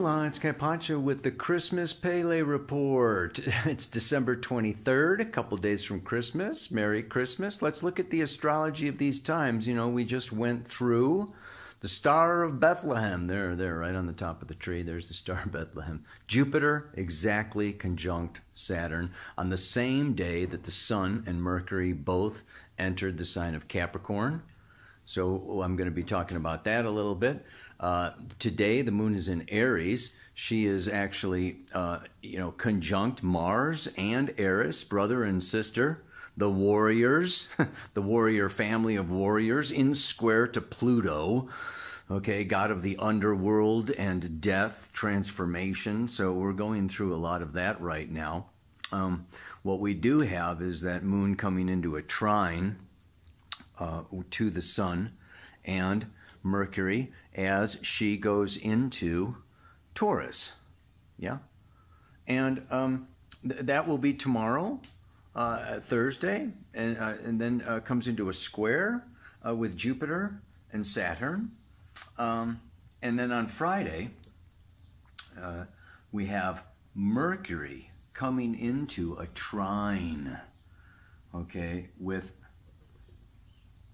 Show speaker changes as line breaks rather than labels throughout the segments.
Hola, it's Caipancho with the Christmas Pele Report. It's December 23rd, a couple days from Christmas. Merry Christmas. Let's look at the astrology of these times. You know, we just went through the Star of Bethlehem. There, right on the top of the tree. There's the Star of Bethlehem. Jupiter exactly conjunct Saturn on the same day that the Sun and Mercury both entered the sign of Capricorn. So I'm going to be talking about that a little bit. Today, the moon is in Aries. She is actually, conjunct Mars and Eris, brother and sister, the warriors, the warrior family of warriors, in square to Pluto, okay, god of the underworld and death, transformation. So we're going through a lot of that right now. What we do have is that moon coming into a trine to the Sun and Mercury as she goes into Taurus. Yeah. And that will be tomorrow, Thursday, and then comes into a square with Jupiter and Saturn. And then on Friday, we have Mercury coming into a trine, okay, with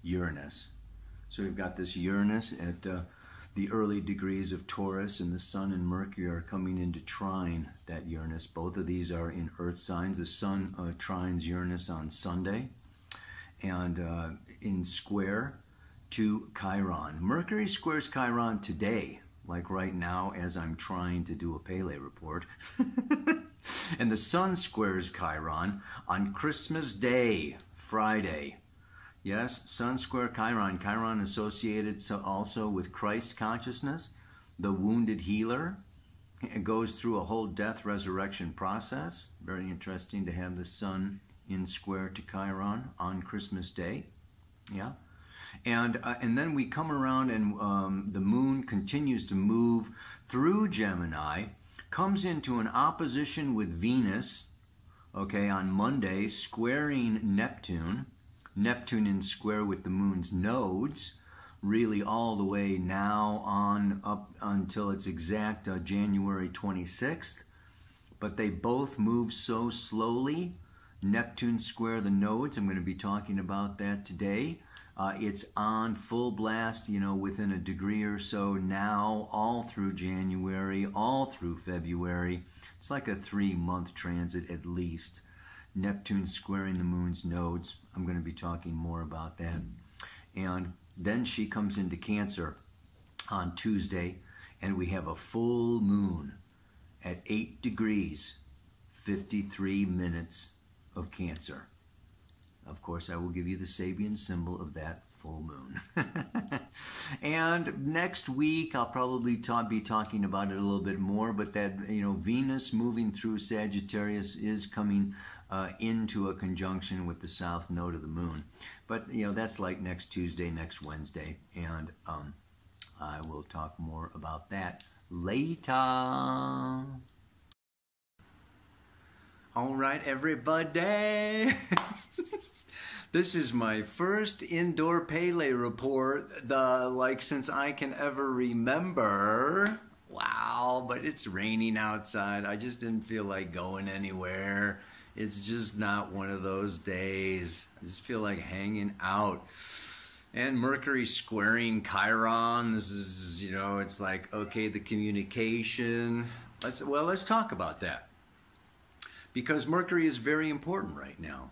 Uranus. So we've got this Uranus at the early degrees of Taurus, and the Sun and Mercury are coming into trine that Uranus. Both of these are in Earth signs. The Sun trines Uranus on Sunday, and in square to Chiron. Mercury squares Chiron today, like right now as I'm trying to do a Pele report. And the Sun squares Chiron on Christmas Day, Friday. Yes, Sun square Chiron. Chiron associated also with Christ consciousness, the wounded healer. It goes through a whole death resurrection process. Very interesting to have the Sun in square to Chiron on Christmas Day. Yeah, and then we come around and the moon continues to move through Gemini, comes into an opposition with Venus. Okay, on Monday, squaring Neptune. Neptune in square with the moon's nodes, really all the way now on up until its exact January 26th. But they both move so slowly. Neptune square the nodes. I'm going to be talking about that today. It's on full blast, you know, within a degree or so now, all through January, all through February. It's like a 3-month transit at least. Neptune squaring the moon's nodes. I'm going to be talking more about that. And then she comes into Cancer on Tuesday, and we have a full moon at 8 degrees, 53 minutes of Cancer. Of course, I will give you the Sabian symbol of that full moon. And next week, I'll probably be talking about it a little bit more, but that, you know, Venus moving through Sagittarius is coming into a conjunction with the south node of the moon. But, you know, that's like next Tuesday, next Wednesday, and I will talk more about that later. All right, everybody. This is my first indoor Pele report, since I can ever remember. Wow, but it's raining outside. I just didn't feel like going anywhere. It's just not one of those days. I just feel like hanging out. And Mercury squaring Chiron. This is, you know, it's like, okay, the communication. Let's talk about that. Because Mercury is very important right now.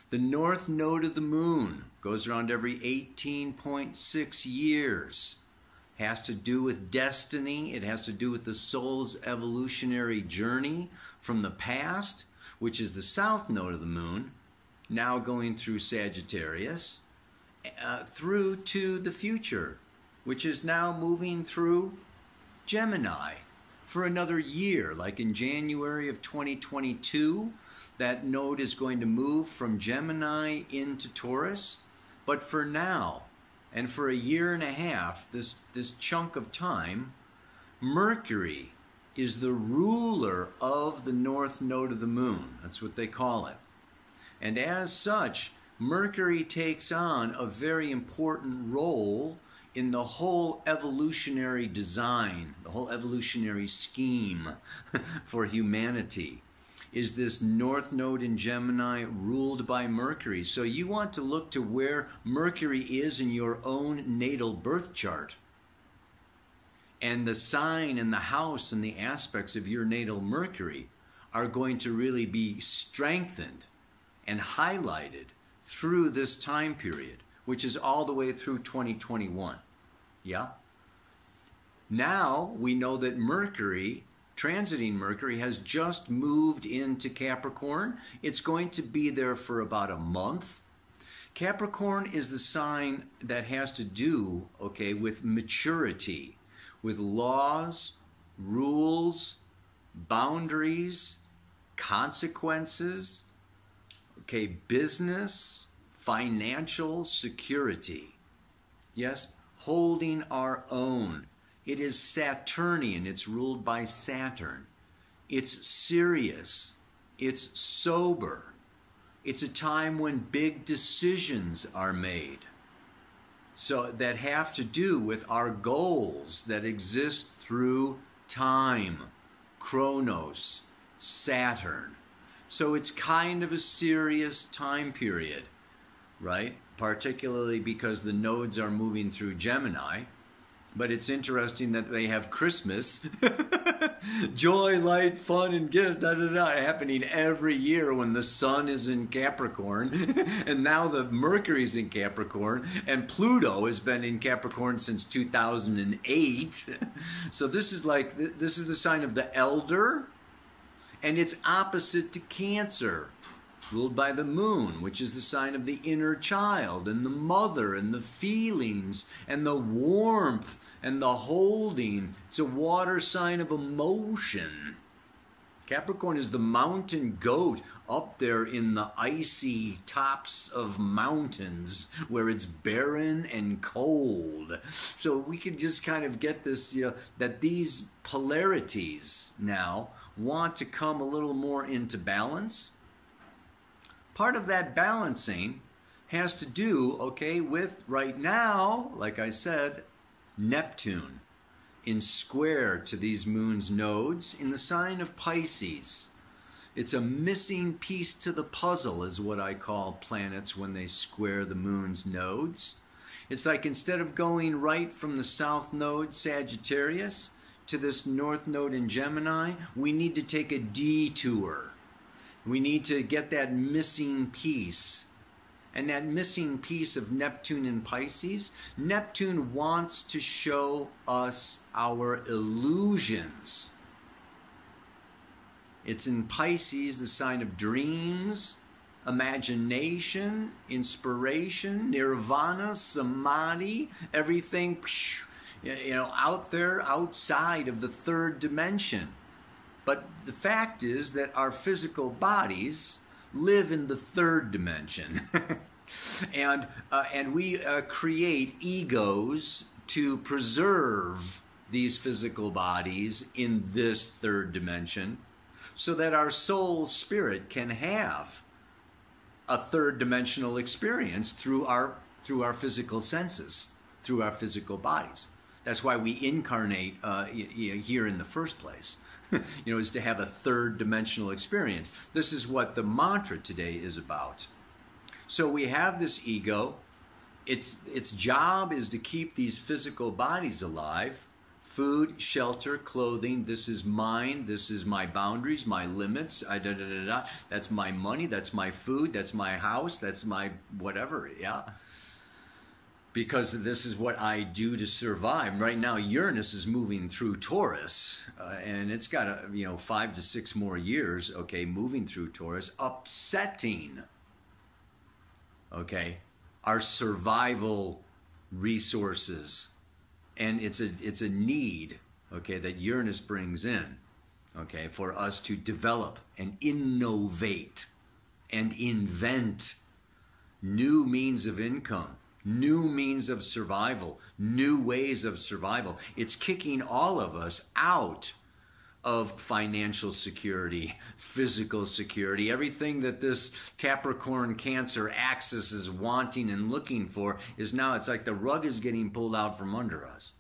The north node of the moon goes around every 18.6 years. Has to do with destiny. It has to do with the soul's evolutionary journey from the past, which is the south node of the moon, now going through Sagittarius, through to the future, which is now moving through Gemini for another year. Like in January of 2022, that node is going to move from Gemini into Taurus. But for now, and for a year and a half, this chunk of time, Mercury is the ruler of the north node of the moon. That's what they call it. And as such, Mercury takes on a very important role in the whole evolutionary design, the whole evolutionary scheme for humanity, is this North Node in Gemini ruled by Mercury. So you want to look to where Mercury is in your own natal birth chart. And the sign and the house and the aspects of your natal Mercury are going to really be strengthened and highlighted through this time period, which is all the way through 2021. Yeah? Now we know that Mercury, transiting Mercury, has just moved into Capricorn. It's going to be there for about a month. Capricorn is the sign that has to do, okay, with maturity, with laws, rules, boundaries, consequences, okay, business, financial security. Yes, holding our own. It is Saturnian. It's ruled by Saturn. It's serious. It's sober. It's a time when big decisions are made. So that have to do with our goals that exist through time, Chronos, Saturn. So it's kind of a serious time period, right? Particularly because the nodes are moving through Gemini. But it's interesting that they have Christmas, joy, light, fun, and gifts, happening every year when the sun is in Capricorn, and now the Mercury's in Capricorn, and Pluto has been in Capricorn since 2008. So this is the sign of the elder, and it's opposite to Cancer, ruled by the moon, which is the sign of the inner child and the mother and the feelings and the warmth and the holding. It's a water sign of emotion. Capricorn is the mountain goat up there in the icy tops of mountains where it's barren and cold. So we can just kind of get this, that these polarities now want to come a little more into balance. Part of that balancing has to do, okay, with right now, like I said, Neptune in square to these moon's nodes in the sign of Pisces. It's a missing piece to the puzzle is what I call planets when they square the moon's nodes. It's like instead of going right from the south node, Sagittarius, to this north node in Gemini, we need to take a detour. We need to get that missing piece. And that missing piece of Neptune in Pisces, Neptune wants to show us our illusions. It's in Pisces, the sign of dreams, imagination, inspiration, nirvana, samadhi, everything, out there, outside of the third dimension. But the fact is that our physical bodies live in the third dimension. and we create egos to preserve these physical bodies in this third dimension so that our soul spirit can have a third dimensional experience through our physical senses, through our physical bodies. That's why we incarnate here in the first place. Is to have a third dimensional experience. This is what the mantra today is about. So we have this ego. Its job is to keep these physical bodies alive. Food, shelter, clothing. This is mine. This is my boundaries, my limits. That's my money. That's my food. That's my house. That's my whatever. Yeah. Because this is what I do to survive. Right now, Uranus is moving through Taurus, and it's got 5 to 6 more years, okay, moving through Taurus, upsetting, okay, our survival resources. And it's a need, okay, that Uranus brings in, okay, for us to develop and innovate and invent new means of income, new means of survival, new ways of survival. It's kicking all of us out of financial security, physical security, everything that this Capricorn Cancer axis is wanting and looking for is now, it's like the rug is getting pulled out from under us.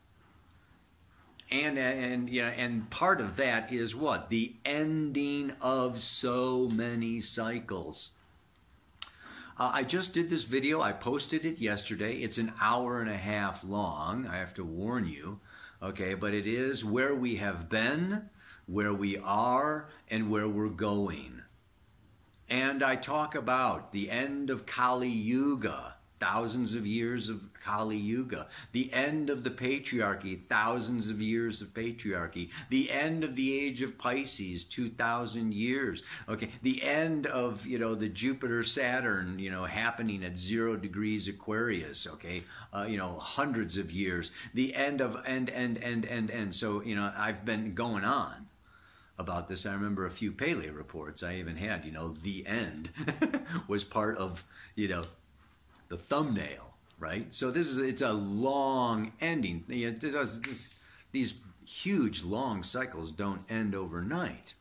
And part of that is what? The ending of so many cycles. I just did this video. I posted it yesterday. It's an hour and a half long. I have to warn you. Okay, but it is where we have been, where we are, and where we're going. And I talk about the end of Kali Yuga, thousands of years of Kali Yuga, the end of the patriarchy, thousands of years of patriarchy, the end of the age of Pisces, 2,000 years, okay, the end of, the Jupiter Saturn, happening at 0 degrees Aquarius, okay, hundreds of years, the end of end. So, I've been going on about this. I remember a few Pele reports I even had, the end was part of, the thumbnail, right? So it's a long ending. These huge long cycles don't end overnight.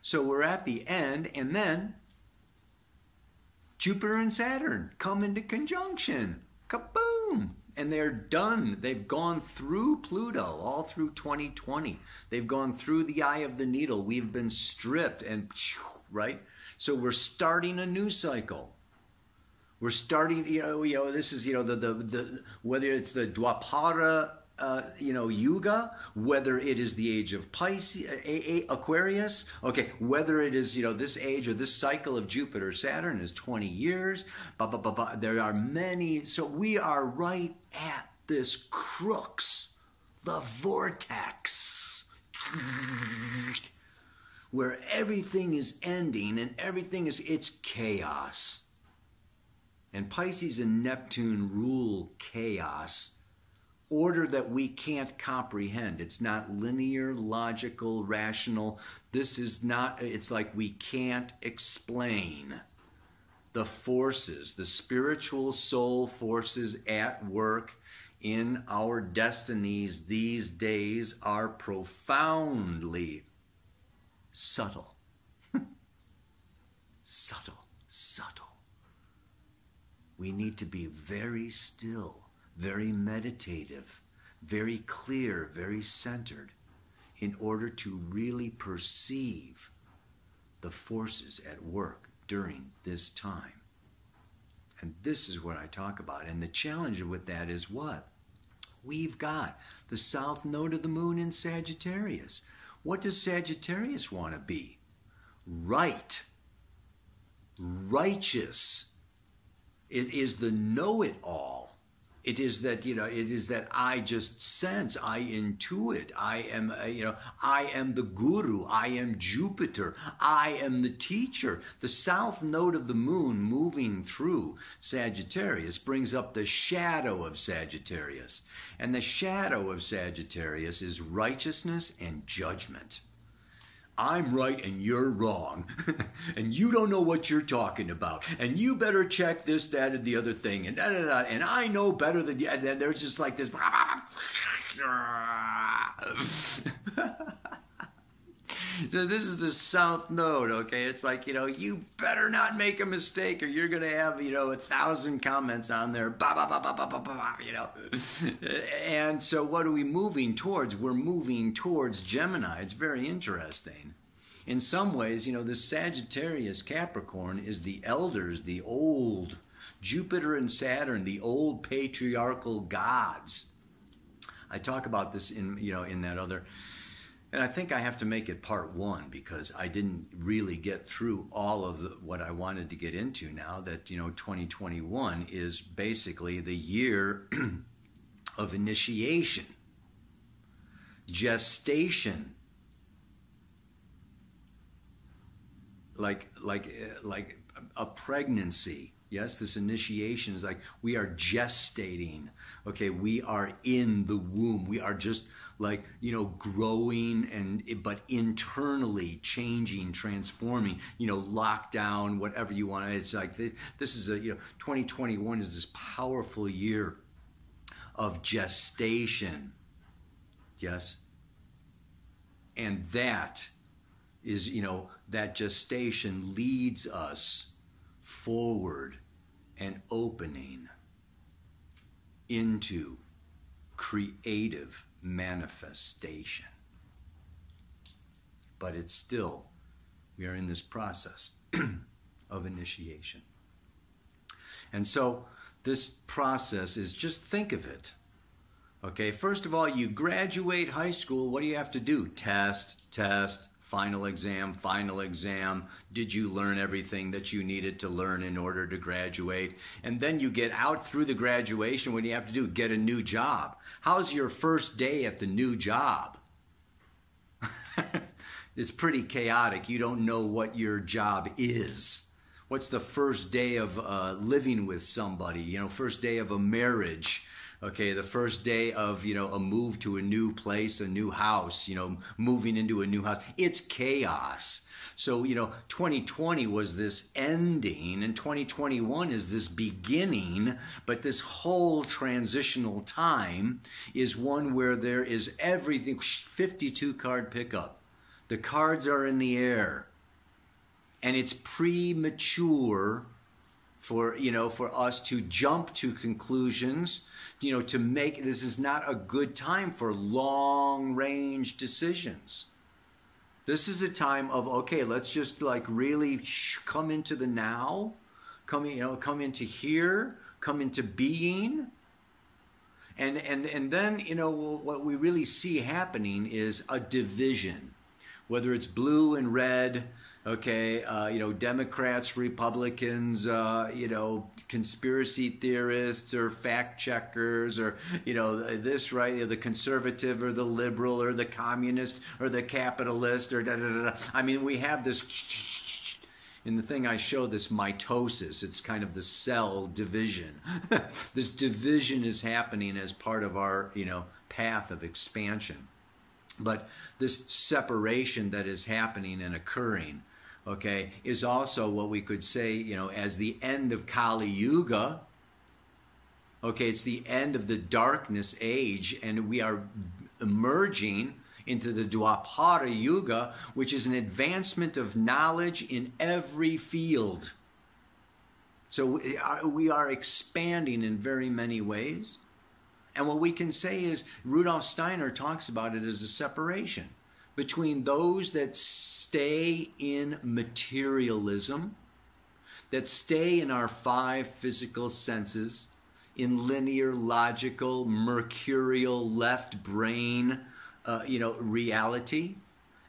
So we're at the end, and then Jupiter and Saturn come into conjunction. Kaboom! And they're done. They've gone through Pluto all through 2020. They've gone through the eye of the needle. We've been stripped, and right? So we're starting a new cycle. We're starting, this is, the whether it's the Dwapara, Yuga, whether it is the age of Pisces, Aquarius, okay, whether it is, this age or this cycle of Jupiter, Saturn is 20 years, there are many, so we are right at this crux, the vortex, where everything is ending and it's chaos. And Pisces and Neptune rule chaos, order that we can't comprehend. It's not linear, logical, rational. This is not, it's like we can't explain the forces, the spiritual soul forces at work in our destinies these days are profoundly subtle. Subtle. We need to be very still, very meditative, very clear, very centered in order to really perceive the forces at work during this time. And this is what I talk about. And the challenge with that is what? We've got the south node of the moon in Sagittarius. What does Sagittarius want to be? Right. Righteous. It is the know-it-all. It is that, it is that I just sense, I intuit, I am the guru, I am Jupiter, I am the teacher. The south node of the moon moving through Sagittarius brings up the shadow of Sagittarius. And the shadow of Sagittarius is righteousness and judgment. I'm right and you're wrong, and you don't know what you're talking about, and you better check this, that, and the other thing, and da-da-da, and I know better than you, and then there's just like this. So this is the south node, okay? It's like, you better not make a mistake or you're going to have, 1,000 comments on there, And so what are we moving towards? We're moving towards Gemini. It's very interesting. In some ways, this Sagittarius Capricorn is the elders, the old Jupiter and Saturn, the old patriarchal gods. I talk about this in that other. And I think I have to make it part 1 because I didn't really get through all of what I wanted to get into now that, 2021 is basically the year of initiation, gestation, like a pregnancy. Yes, this initiation is like we are gestating. Okay, we are in the womb. We are just like, growing but internally changing, transforming, lockdown, whatever you want. It's like this is 2021 is this powerful year of gestation. Yes. And that is, that gestation leads us forward and opening into creative manifestation. But it's still, we are in this process of initiation. And so this process is, just think of it. Okay, first of all, you graduate high school, what do you have to do? Test, final exam. Did you learn everything that you needed to learn in order to graduate? And then you get out through the graduation, what do you have to do? Get a new job. How's your first day at the new job? It's pretty chaotic. You don't know what your job is. What's the first day of living with somebody? First day of a marriage. Okay, the first day of, a move to a new place, a new house, moving into a new house. It's chaos. So, 2020 was this ending, and 2021 is this beginning, but this whole transitional time is one where there is everything, 52 card pickup. The cards are in the air, and it's premature for us to jump to conclusions, to make, this is not a good time for long range decisions. This is a time of, okay, let's just really come into the now, come into here, come into being. And then, what we really see happening is a division, whether it's blue and red. Okay, Democrats, Republicans, conspiracy theorists or fact checkers, or, this, right, the conservative or the liberal or the communist or the capitalist or da-da-da-da. I mean, we have this, in the thing I show, this mitosis. It's kind of the cell division. This division is happening as part of our, path of expansion. But this separation that is happening and occurring, okay, is also what we could say, as the end of Kali Yuga. Okay, it's the end of the darkness age, and we are emerging into the Dwapara Yuga, which is an advancement of knowledge in every field. So we are expanding in very many ways. And what we can say is, Rudolf Steiner talks about it as a separation between those that stay in materialism, that stay in our 5 physical senses, in linear, logical, mercurial, left brain, reality,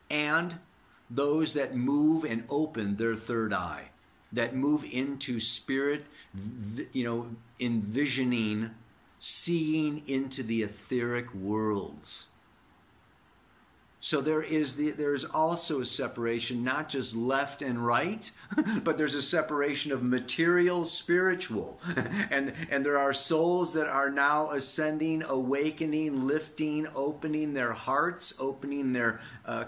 and those that move and open their third eye, that move into spirit, envisioning, seeing into the etheric worlds. So there is also a separation, not just left and right, but there's a separation of material, spiritual. And there are souls that are now ascending, awakening, lifting, opening their hearts, opening their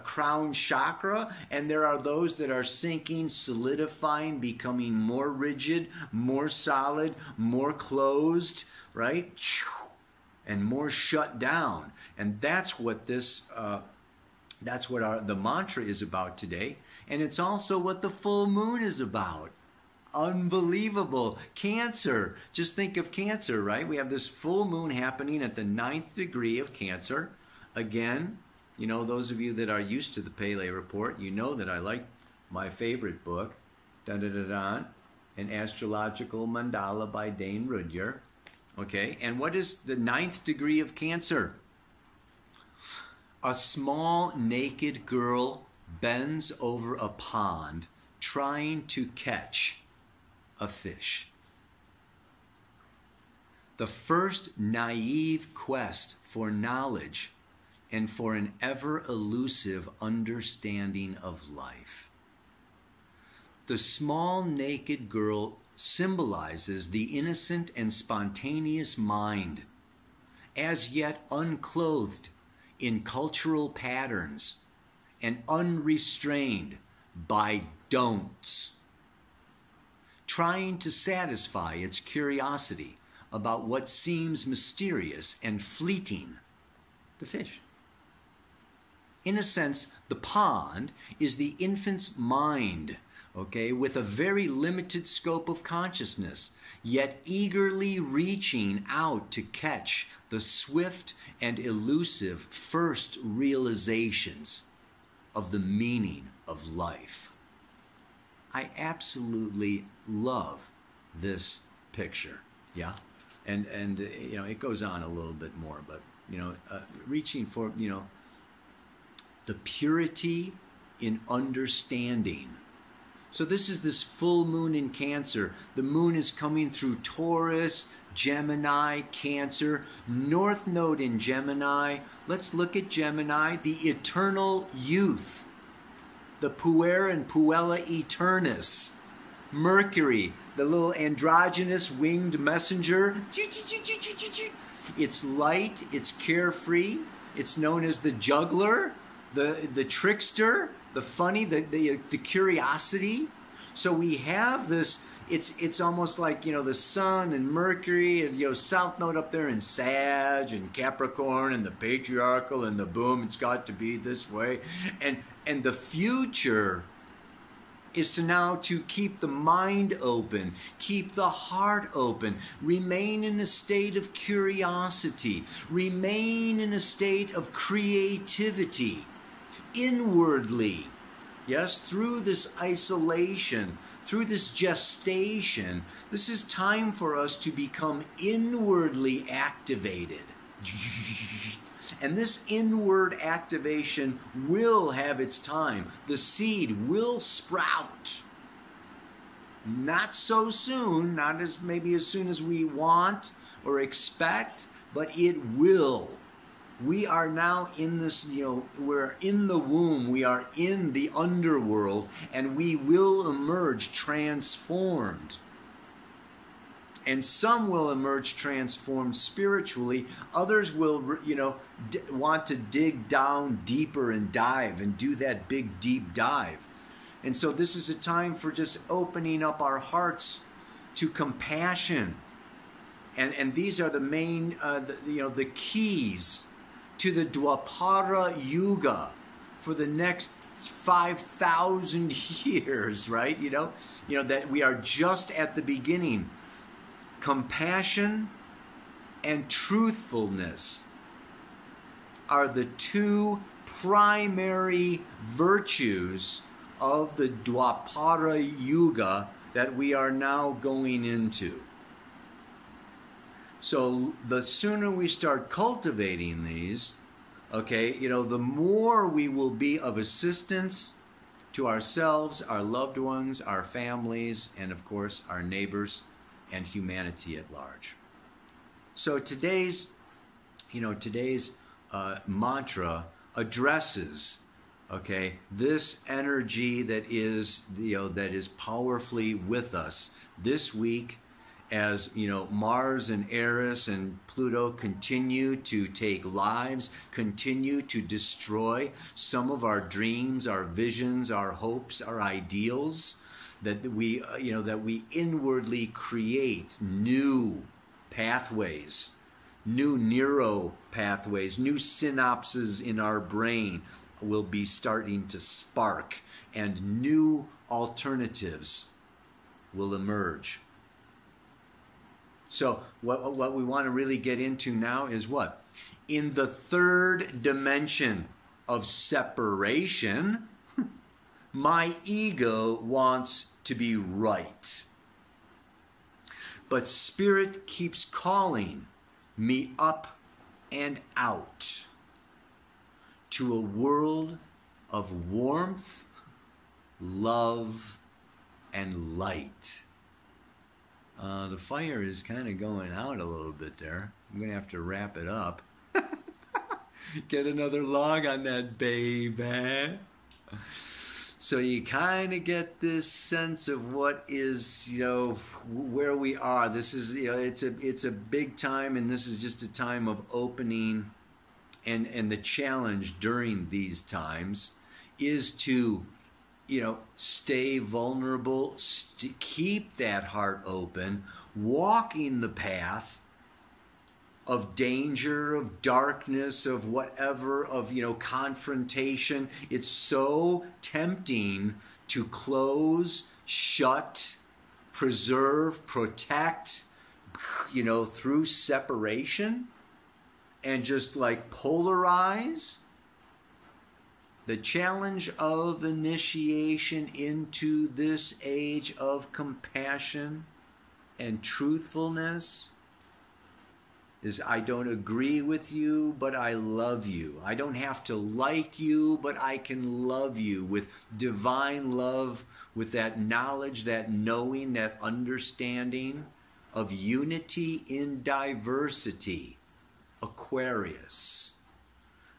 crown chakra. And there are those that are sinking, solidifying, becoming more rigid, more solid, more closed, right? And more shut down. And that's what this... That's what the mantra is about today. And it's also what the full moon is about. Unbelievable. Cancer. Just think of Cancer, right? We have this full moon happening at the 9th degree of Cancer. Again, those of you that are used to the Pele Report, you know that I like my favorite book, An Astrological Mandala by Dane Rudhyar. Okay, and what is the 9th degree of Cancer? A small naked girl bends over a pond trying to catch a fish. The first naive quest for knowledge and for an ever-elusive understanding of life. The small naked girl symbolizes the innocent and spontaneous mind, as yet unclothed in cultural patterns and unrestrained by don'ts, trying to satisfy its curiosity about what seems mysterious and fleeting, the fish. In a sense, the pond is the infant's mind, okay, with a very limited scope of consciousness, yet eagerly reaching out to catch the swift and elusive first realizations of the meaning of life. I absolutely love this picture, yeah? And you know, it goes on a little bit more, but, you know, reaching for, you know, the purity in understanding. So this is this full moon in Cancer. The moon is coming through Taurus, Gemini, Cancer, North Node in Gemini. Let's look at Gemini, the eternal youth, the puer and puella aeternis. Mercury, the little androgynous winged messenger. It's light, it's carefree, it's known as the juggler, the trickster, the funny, the curiosity. So we have this, it's almost like, you know, the sun and Mercury and, you know, South Node up there in Sag and Capricorn and the patriarchal and the boom, it's got to be this way. And the future is to now to keep the mind open, keep the heart open, remain in a state of curiosity, remain in a state of creativity, inwardly. Yes, through this isolation, through this gestation, this is time for us to become inwardly activated. And this inward activation will have its time. The seed will sprout. Not so soon, not as maybe as soon as we want or expect, but it will. We are now in this, you know, we're in the womb, we are in the underworld, and we will emerge transformed. And some will emerge transformed spiritually. Others will, you know, want to dig down deeper and dive and do that big, deep dive. And so this is a time for just opening up our hearts to compassion. And these are the main, you know, the keys to the Dwapara Yuga for the next 5,000 years, right? You know that we are just at the beginning. Compassion and truthfulness are the two primary virtues of the Dwapara Yuga that we are now going into. So the sooner we start cultivating these, okay, you know, the more we will be of assistance to ourselves, our loved ones, our families, and of course our neighbors and humanity at large. So today's mantra addresses, okay, this energy that is, you know, that is powerfully with us this week, as, you know, Mars and Eris and Pluto continue to take lives, continue to destroy some of our dreams, our visions, our hopes, our ideals, that we, you know, that we inwardly create new pathways, new neuro pathways, new synapses in our brain will be starting to spark, and new alternatives will emerge. So what we want to really get into now is what? In the third dimension of separation, my ego wants to be right. But Spirit keeps calling me up and out to a world of warmth, love, and light. The fire is kind of going out a little bit there. I'm going to have to wrap it up. Get another log on that, baby. So you kind of get this sense of what is, you know, where we are. This is, you know, it's a big time, and this is just a time of opening. And the challenge during these times is to, you know, stay vulnerable, keep that heart open, walking the path, of danger, of darkness, of whatever, of, confrontation. It's so tempting to close, shut, preserve, protect, through separation and just like polarize. The challenge of initiation into this age of compassion and truthfulness is, I don't agree with you, but I love you. I don't have to like you, but I can love you with divine love, with that knowledge, that knowing, that understanding of unity in diversity. Aquarius.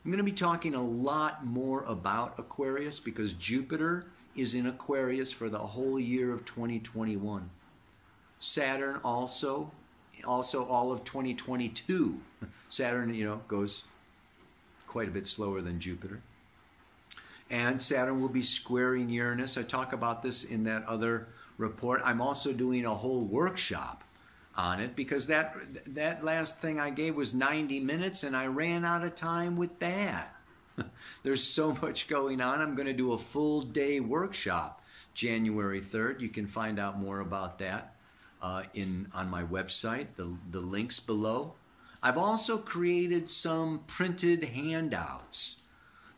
I'm going to be talking a lot more about Aquarius because Jupiter is in Aquarius for the whole year of 2021. Saturn also all of 2022. Saturn, goes quite a bit slower than Jupiter. And Saturn will be squaring Uranus. I talk about this in that other report. I'm also doing a whole workshop on it because that last thing I gave was 90 minutes and I ran out of time with that. There's so much going on. I'm going to do a full day workshop January 3rd. You can find out more about that on my website, the links below. I've also created some printed handouts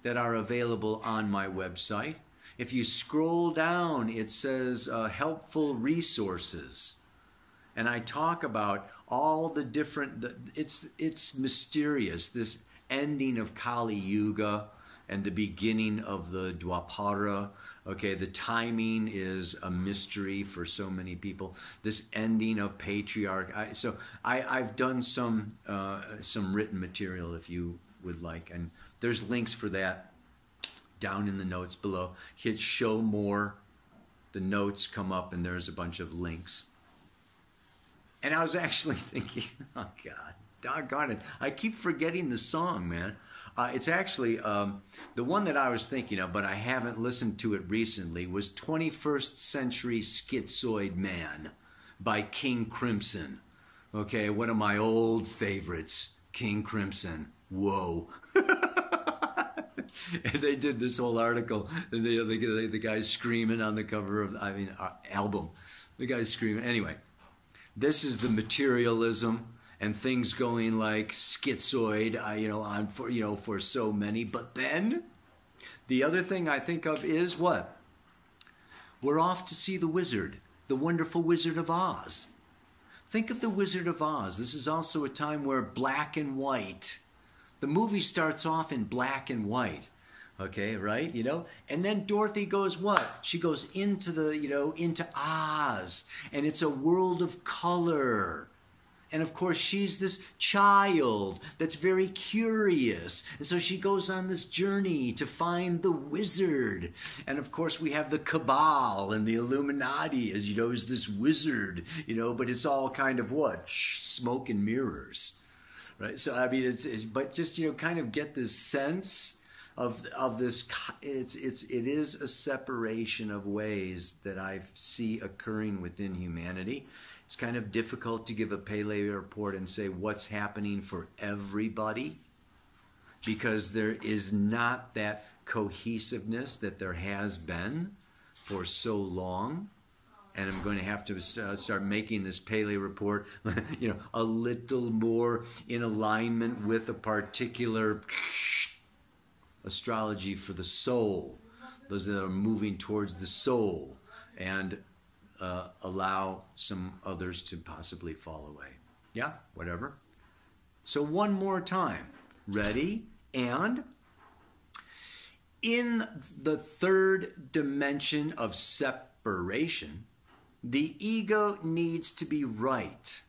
that are available on my website. If you scroll down, it says helpful resources. And I talk about all the different, it's mysterious, this ending of Kali Yuga and the beginning of the Dwapara. Okay, the timing is a mystery for so many people. This ending of patriarch. I've done some written material if you would like, and there's links for that down in the notes below. Hit show more, the notes come up, and there's a bunch of links. And I was actually thinking, oh God, doggone it, I keep forgetting the song, man. It's actually, the one that I was thinking of, but I haven't listened to it recently, was 21st Century Schizoid Man by King Crimson. Okay, one of my old favorites, King Crimson. Whoa. And they did this whole article, the guy's screaming on the cover of, album. The guy's screaming. Anyway, this is the materialism and things going like schizoid, for so many. But then the other thing I think of is what? We're off to see the wizard, the wonderful Wizard of Oz. Think of the Wizard of Oz. This is also a time where black and white, the movie starts off in black and white. Okay, right? And then Dorothy goes what? She goes into into Oz, and it's a world of color. And of course, she's this child that's very curious. And so she goes on this journey to find the wizard. And of course, we have the Cabal and the Illuminati, as is this wizard, but it's all kind of what? Smoke and mirrors, right? So, but just, kind of get this sense of this. It is a separation of ways that I see occurring within humanity. It's kind of difficult to give a Pele report and say what's happening for everybody because there is not that cohesiveness that there has been for so long. And I'm going to have to start making this Pele report, a little more in alignment with a particular astrology for the soul, those that are moving towards the soul, and allow some others to possibly fall away. Yeah, whatever. So one more time. Ready? And in the third dimension of separation, the ego needs to be right.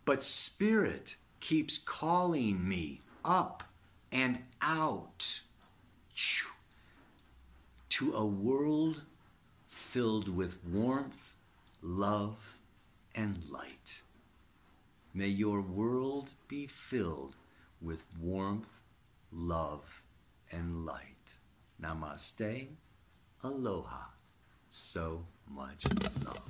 But spirit keeps calling me up and out to a world filled with warmth, love, and light. May your world be filled with warmth, love, and light. Namaste. Aloha. So much love.